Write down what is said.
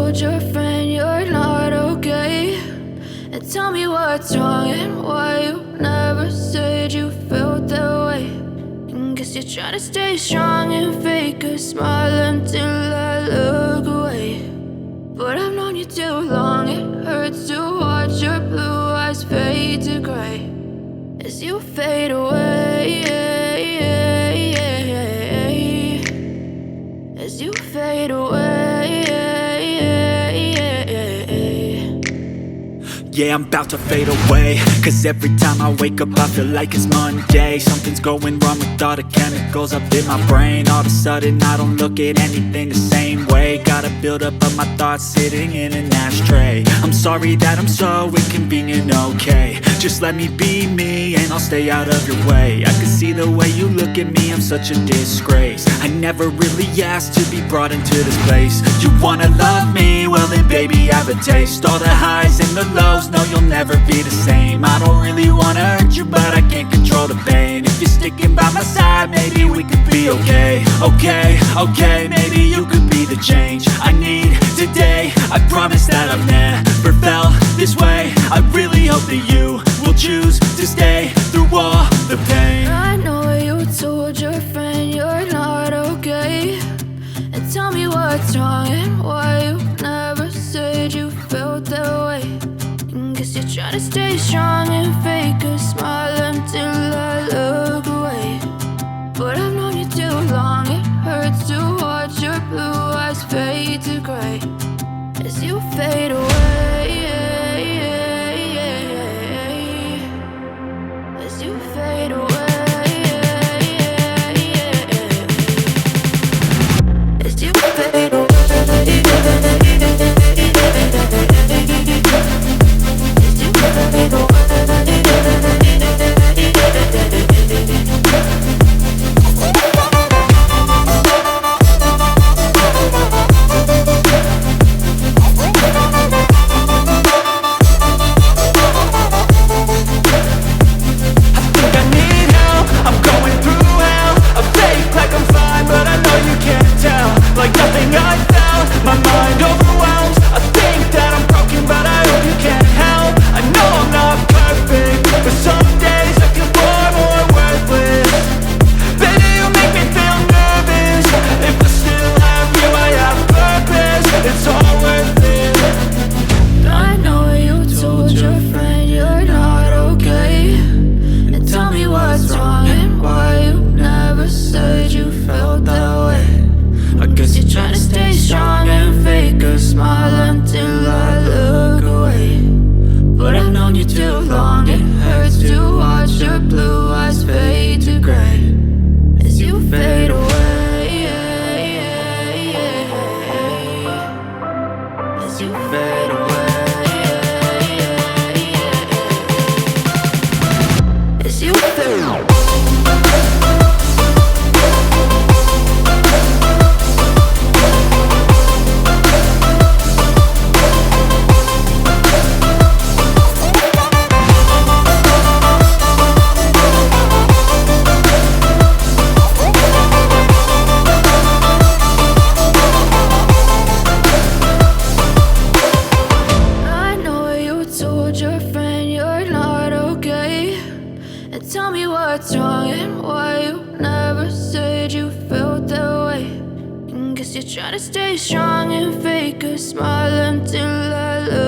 told your friend you're not okay, and tell me what's wrong and why you never said you felt that way. And guess you're trying to stay strong and fake a smile until I look away. But I've known you too long, it hurts to watch your blue eyes fade to gray as you fade away, as you fade away. Yeah, I'm about to fade away, cause every time I wake up I feel like it's Monday. Something's going wrong with all the chemicals up in my brain. All of a sudden I don't look at anything the same way. Got a buildup of my thoughts sitting in an ashtray. I'm sorry that I'm so inconvenient, okay. Just let me be me and I'll stay out of your way. I can see the way you look at me, I'm such a disgrace. I never really asked to be brought into this place. You wanna love me? Well then baby, have a taste. All the highs and the lows, no, you'll never be the same. I don't really wanna hurt you, but I can't control the pain. If you're sticking by my side, maybe we could be okay. Okay, maybe you could be the change I need today. I promise that I've never felt this way. I really hope that you will choose to stay through all the pain. I know you told your friend you're not okay, and tell me what's wrong and why you never said you felt that way. And guess you're trying to stay strong and fake a smile until I look away. But I've known you too long, it hurts to watch your blue eyes fade to gray as you fade away, as you fade away. As you fade away. Trying to stay strong and fake a smile until I look